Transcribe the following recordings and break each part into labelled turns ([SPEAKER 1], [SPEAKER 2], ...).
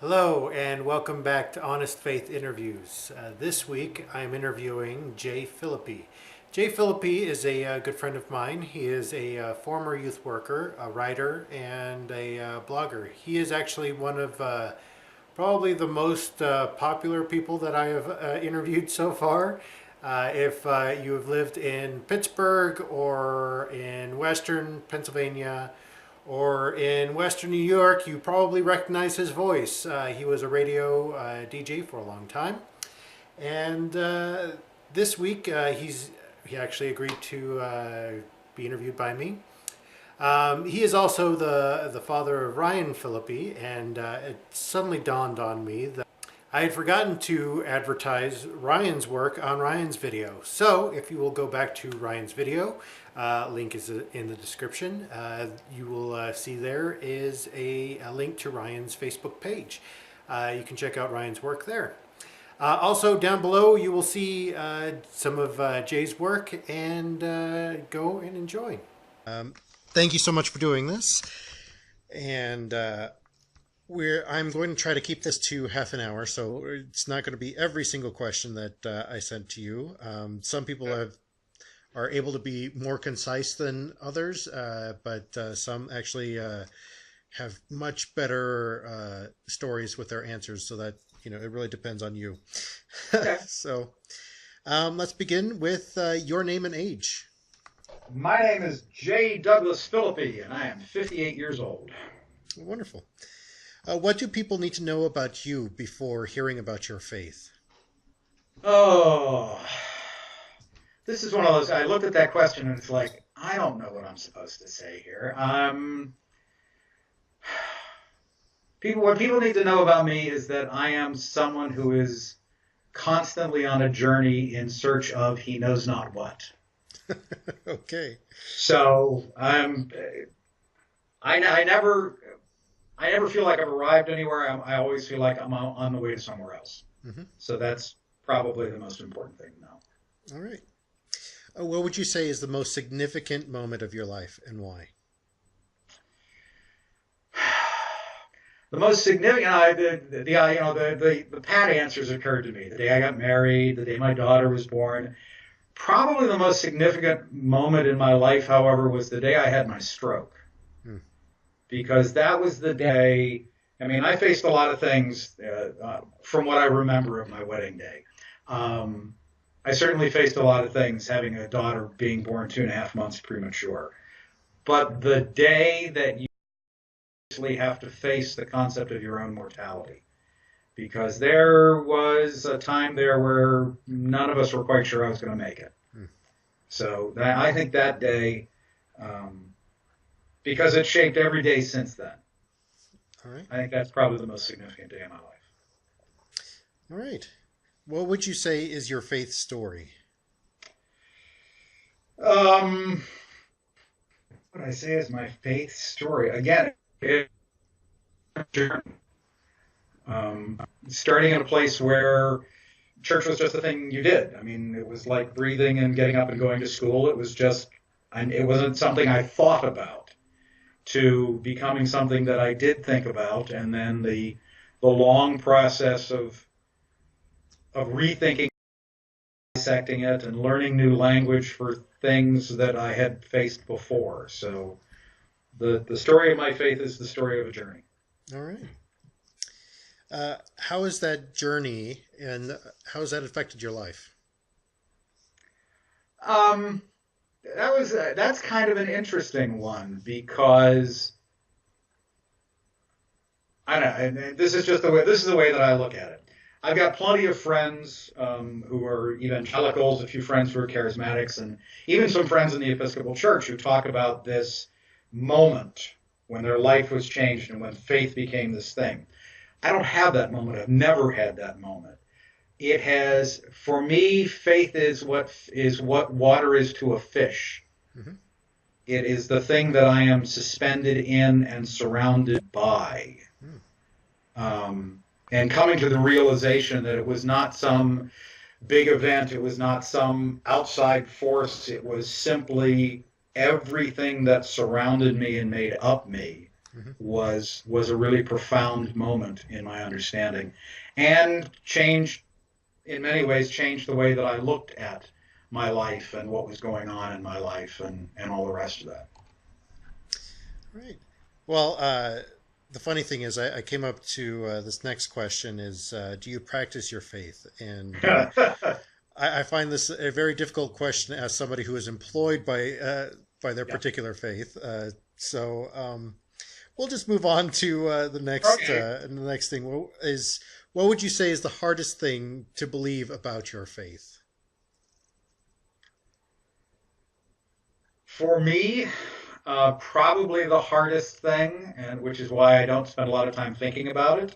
[SPEAKER 1] Hello, and welcome back to Honest Faith Interviews. This week I'm interviewing Jay Phillippi. Jay Phillippi is a good friend of mine. He is a former youth worker, a writer, and a blogger. He is actually one of probably the most popular people that I have interviewed so far. If you have lived in Pittsburgh or in Western Pennsylvania, or in Western New York, you probably recognize his voice. He was a radio DJ for a long time, and this week he actually agreed to be interviewed by me. He is also the father of Ryan Phillippi, and it suddenly dawned on me that I had forgotten to advertise Ryan's work on Ryan's video. So if you will go back to Ryan's video, link is in the description. You will see there is a link to Ryan's Facebook page. You can check out Ryan's work there. Also down below you will see some of Jay's work, and go and enjoy. Thank you so much for doing this. And I'm going to try to keep this to half an hour, so it's not going to be every single question that I sent to you. Some people are able to be more concise than others, but some actually have much better stories with their answers, so that it really depends on you.
[SPEAKER 2] Okay.
[SPEAKER 1] So let's begin with your name and age.
[SPEAKER 2] My name is Jay Douglas Phillippi, and I am 58 years old.
[SPEAKER 1] Wonderful. What do people need to know about you before hearing about your faith?
[SPEAKER 2] Oh, this is one of those. I looked at that question, and it's like, I don't know what I'm supposed to say here. What people need to know about me is that I am someone who is constantly on a journey in search of he knows not what.
[SPEAKER 1] Okay.
[SPEAKER 2] So I never feel like I've arrived anywhere. I always feel like I'm on the way to somewhere else.
[SPEAKER 1] Mm-hmm.
[SPEAKER 2] So that's probably the most important thing now.
[SPEAKER 1] All right. What would you say is the most significant moment of your life, and why?
[SPEAKER 2] The most significant, the pat answers occurred to me. The day I got married, the day my daughter was born. Probably the most significant moment in my life, however, was the day I had my stroke. Because that was the day. I mean, I faced a lot of things from what I remember of my wedding day. I certainly faced a lot of things having a daughter being born 2.5 months premature. But the day that you actually have to face the concept of your own mortality, because there was a time there where none of us were quite sure I was going to make it. So I think that day, because it shaped every day since then.
[SPEAKER 1] All right.
[SPEAKER 2] I think that's probably the most significant day of my life.
[SPEAKER 1] All right. What would you say is your faith story?
[SPEAKER 2] What I say is my faith story. Again, starting in a place where church was just a thing you did. I mean, it was like breathing and getting up and going to school. It was just, and it wasn't something I thought about, to becoming something that I did think about, and then the long process of rethinking, dissecting it, and learning new language for things that I had faced before. So the story of my faith is the story of a journey.
[SPEAKER 1] All right. How is that journey, and how has that affected your life?
[SPEAKER 2] That's kind of an interesting one, because I don't know. This is the way that I look at it. I've got plenty of friends who are evangelicals, a few friends who are charismatics, and even some friends in the Episcopal Church who talk about this moment when their life was changed and when faith became this thing. I don't have that moment. I've never had that moment. It has, for me, faith is what water is to a fish. Mm-hmm. It is the thing that I am suspended in and surrounded by. And coming to the realization that it was not some big event, it was not some outside force, it was simply everything that surrounded me and made up me was a really profound moment in my understanding, and changed in many ways changed the way that I looked at my life and what was going on in my life and all the rest of
[SPEAKER 1] Right. Well, the funny thing is, I came up to this next question is, do you practice your faith? And
[SPEAKER 2] that.
[SPEAKER 1] I find this a very difficult question as somebody who is employed by their
[SPEAKER 2] Yeah.
[SPEAKER 1] particular faith. We'll just move on to
[SPEAKER 2] Okay.
[SPEAKER 1] the next thing. What would you say is the hardest thing to believe about your faith?
[SPEAKER 2] For me, probably the hardest thing, and which is why I don't spend a lot of time thinking about it,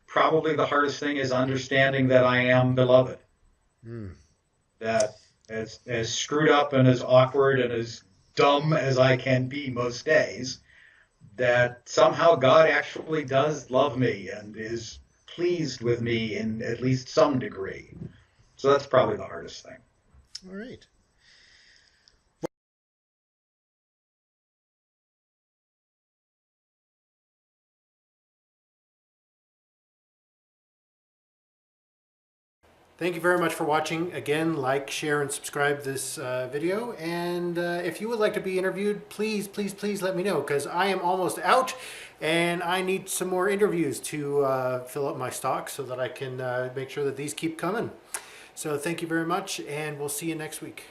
[SPEAKER 2] probably the hardest thing is understanding that I am beloved.
[SPEAKER 1] Hmm.
[SPEAKER 2] That as screwed up and as awkward and as dumb as I can be most days, that somehow God actually does love me and is pleased with me in at least some degree. So that's probably the hardest thing.
[SPEAKER 1] All right. Thank you very much for watching. Again, like, share, and subscribe this video. And if you would like to be interviewed, please, please, please let me know, because I am almost out and I need some more interviews to fill up my stock so that I can make sure that these keep coming. So thank you very much, and we'll see you next week.